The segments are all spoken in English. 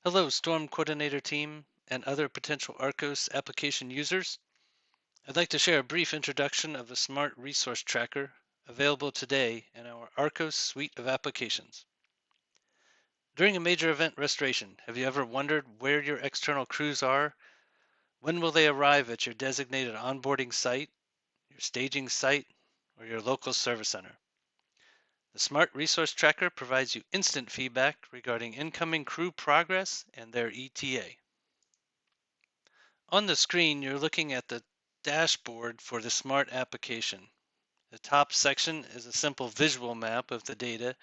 Hello, Storm Coordinator team and other potential ARCOS application users. I'd like to share a brief introduction of the SMART Resource Tracker available today in our ARCOS suite of applications. During a major event restoration, have you ever wondered where your external crews are? When will they arrive at your designated onboarding site, your staging site, or your local service center? The SMART Resource Tracker provides you instant feedback regarding incoming crew progress and their ETA. On the screen, you're looking at the dashboard for the SMART application. The top section is a simple visual map of the data,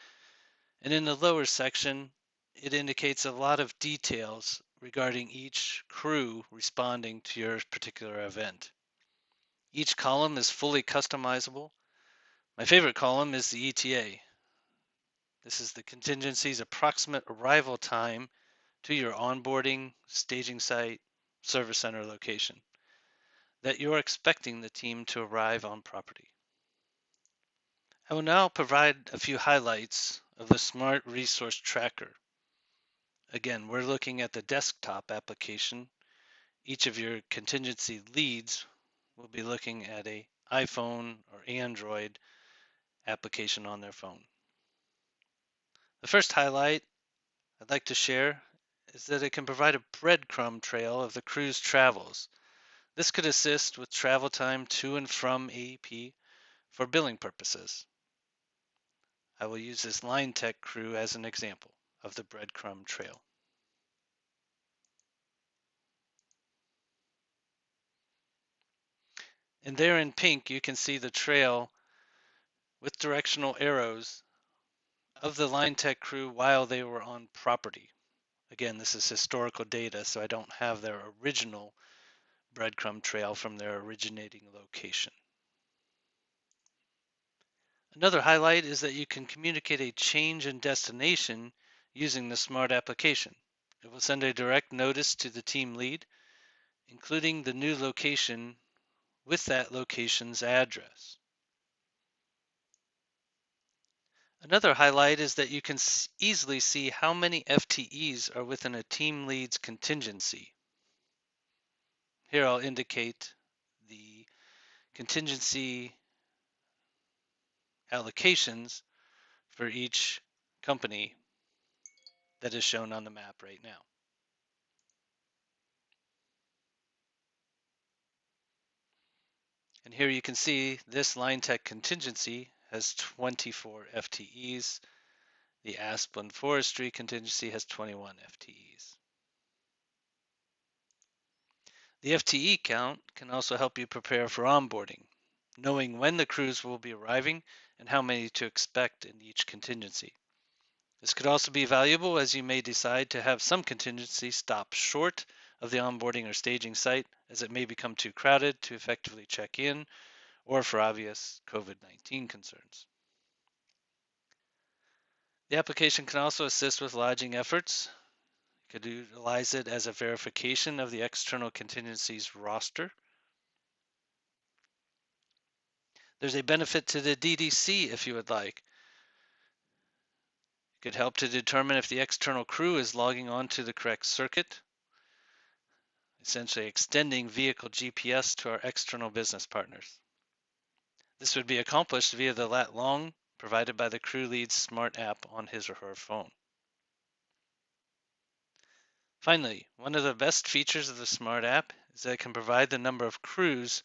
and in the lower section, it indicates a lot of details regarding each crew responding to your particular event. Each column is fully customizable. My favorite column is the ETA. This is the contingency's approximate arrival time to your onboarding, staging site, service center location that you're expecting the team to arrive on property. I will now provide a few highlights of the SMART Resource Tracker. Again, we're looking at the desktop application. Each of your contingency leads will be looking at an iPhone or Android application on their phone. The first highlight I'd like to share is that it can provide a breadcrumb trail of the crew's travels. This could assist with travel time to and from AEP for billing purposes. I will use this line tech crew as an example of the breadcrumb trail. And there in pink, you can see the trail with directional arrows of the line tech crew while they were on property. Again, this is historical data, so I don't have their original breadcrumb trail from their originating location. Another highlight is that you can communicate a change in destination using the SMART application. It will send a direct notice to the team lead, including the new location with that location's address. Another highlight is that you can easily see how many FTEs are within a team lead's contingency. Here I'll indicate the contingency allocations for each company that is shown on the map right now. And here you can see this line tech contingency has 24 FTEs. The Aspen Forestry contingency has 21 FTEs. The FTE count can also help you prepare for onboarding, knowing when the crews will be arriving and how many to expect in each contingency. This could also be valuable as you may decide to have some contingency stop short of the onboarding or staging site as it may become too crowded to effectively check in or for obvious COVID-19 concerns. The application can also assist with lodging efforts. You could utilize it as a verification of the external contingencies roster. There's a benefit to the DDC if you would like. It could help to determine if the external crew is logging onto the correct circuit, essentially extending vehicle GPS to our external business partners. This would be accomplished via the lat long provided by the crew lead's SMART app on his or her phone. Finally, one of the best features of the SMART app is that it can provide the number of crews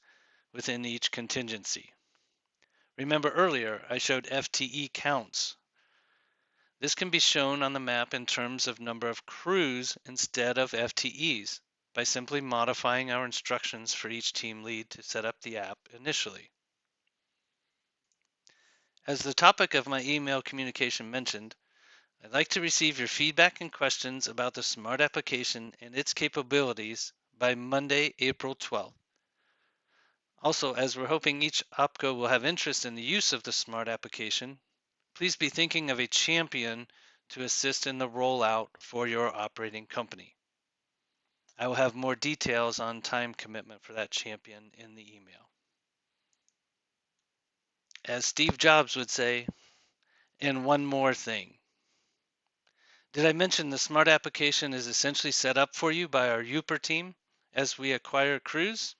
within each contingency. Remember earlier, I showed FTE counts. This can be shown on the map in terms of number of crews instead of FTEs by simply modifying our instructions for each team lead to set up the app initially. As the topic of my email communication mentioned, I'd like to receive your feedback and questions about the SMART application and its capabilities by Monday, April 12th. Also, as we're hoping each OPCO will have interest in the use of the SMART application, please be thinking of a champion to assist in the rollout for your operating company. I will have more details on time commitment for that champion in the email. As Steve Jobs would say, and one more thing. Did I mention the SMART application is essentially set up for you by our Uper team as we acquire crews?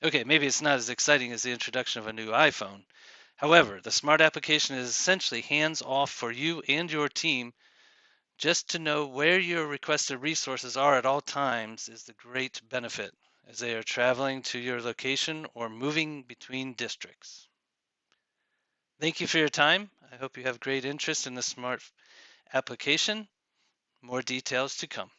Okay, maybe it's not as exciting as the introduction of a new iPhone. However, the SMART application is essentially hands-off for you and your team. Just to know where your requested resources are at all times is the great benefit as they are traveling to your location or moving between districts. Thank you for your time. I hope you have great interest in the SMART application. More details to come.